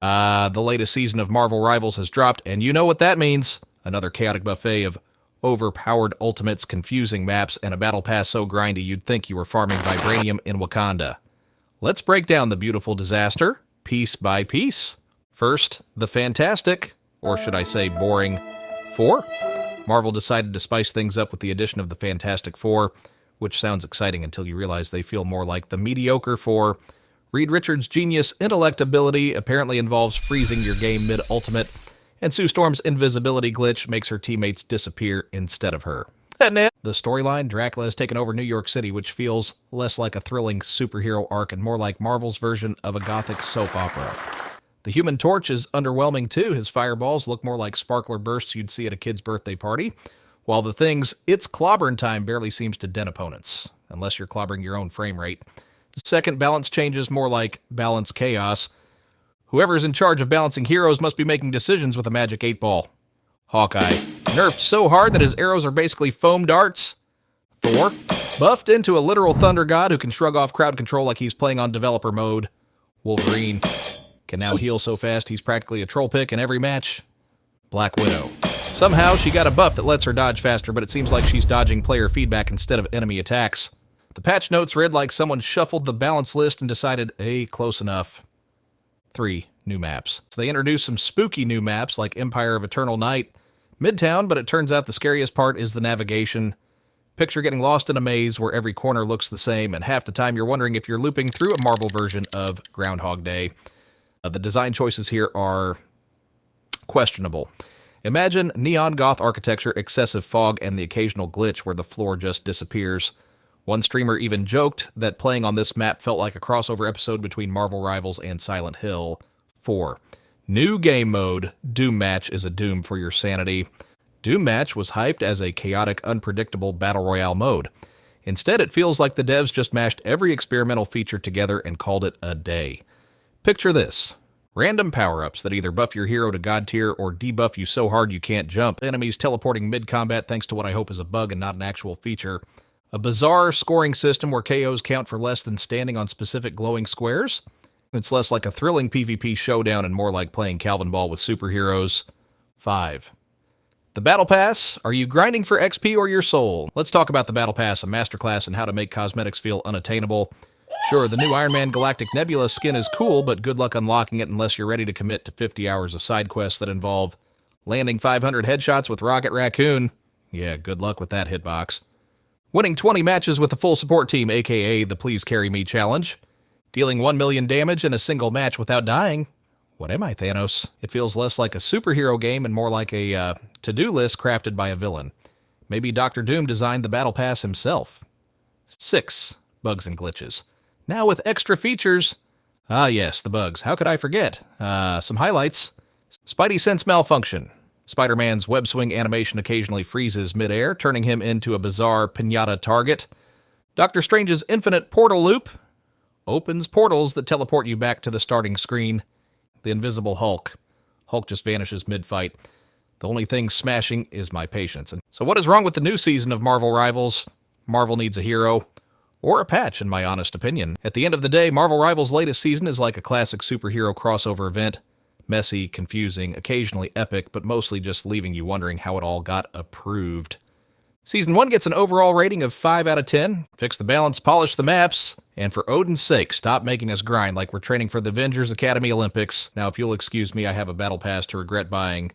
The latest season of Marvel Rivals has dropped, and you know what that means. Another chaotic buffet of overpowered ultimates, confusing maps, and a battle pass so grindy you'd think you were farming vibranium in Wakanda. Let's break down the beautiful disaster, piece by piece. First, the fantastic, or should I say boring, Four. Marvel decided to spice things up with the addition of the Fantastic Four, which sounds exciting until you realize they feel more like the mediocre Four. Reed Richards' genius intellect ability apparently involves freezing your game mid-ultimate, and Sue Storm's invisibility glitch makes her teammates disappear instead of her. The storyline, Dracula has taken over New York City, which feels less like a thrilling superhero arc and more like Marvel's version of a gothic soap opera. The Human Torch is underwhelming too. His fireballs look more like sparkler bursts you'd see at a kid's birthday party, while the Thing's It's Clobbering Time barely seems to dent opponents, unless you're clobbering your own frame rate. The second, balance changes more like balance chaos. Whoever's in charge of balancing heroes must be making decisions with a magic 8-ball. Hawkeye, nerfed so hard that his arrows are basically foam darts. Thor, buffed into a literal thunder god who can shrug off crowd control like he's playing on developer mode. Wolverine can now heal so fast he's practically a troll pick in every match. Black Widow, somehow she got a buff that lets her dodge faster, but it seems like she's dodging player feedback instead of enemy attacks. The patch notes read like someone shuffled the balance list and decided, hey, close enough. 3 new maps. So they introduced some spooky new maps like Empire of Eternal Night, Midtown, but it turns out the scariest part is the navigation. Picture getting lost in a maze where every corner looks the same, and half the time you're wondering if you're looping through a Marvel version of Groundhog Day. The design choices here are questionable. Imagine neon goth architecture, excessive fog, and the occasional glitch where the floor just disappears. One streamer even joked that playing on this map felt like a crossover episode between Marvel Rivals and Silent Hill. 4. New game mode, Doom Match is a doom for your sanity. Doom Match was hyped as a chaotic, unpredictable battle royale mode. Instead, it feels like the devs just mashed every experimental feature together and called it a day. Picture this. Random power-ups that either buff your hero to god tier or debuff you so hard you can't jump. Enemies teleporting mid-combat thanks to what I hope is a bug and not an actual feature. A bizarre scoring system where KOs count for less than standing on specific glowing squares. It's less like a thrilling PvP showdown and more like playing Calvin Ball with superheroes. 5. The Battle Pass. Are you grinding for XP or your soul? Let's talk about the Battle Pass, a masterclass in how to make cosmetics feel unattainable. Sure, the new Iron Man Galactic Nebula skin is cool, but good luck unlocking it unless you're ready to commit to 50 hours of side quests that involve landing 500 headshots with Rocket Raccoon. Yeah, good luck with that hitbox. Winning 20 matches with the full support team, aka the Please Carry Me challenge. Dealing 1 million damage in a single match without dying. What am I, Thanos? It feels less like a superhero game and more like a to-do list crafted by a villain. Maybe Dr. Doom designed the Battle Pass himself. 6. Bugs and glitches. Now with extra features. Ah yes, the bugs. How could I forget? Some highlights. Spidey sense malfunction. Spider-Man's web swing animation occasionally freezes mid-air, turning him into a bizarre piñata target. Doctor Strange's infinite portal loop opens portals that teleport you back to the starting screen. The Invisible Hulk. Hulk just vanishes mid-fight. The only thing smashing is my patience. And so what is wrong with the new season of Marvel Rivals? Marvel needs a hero. Or a patch, in my honest opinion. At the end of the day, Marvel Rivals' latest season is like a classic superhero crossover event. Messy, confusing, occasionally epic, but mostly just leaving you wondering how it all got approved. Season 1 gets an overall rating of 5 out of 10. Fix the balance, polish the maps, and for Odin's sake, stop making us grind like we're training for the Avengers Academy Olympics. Now, if you'll excuse me, I have a battle pass to regret buying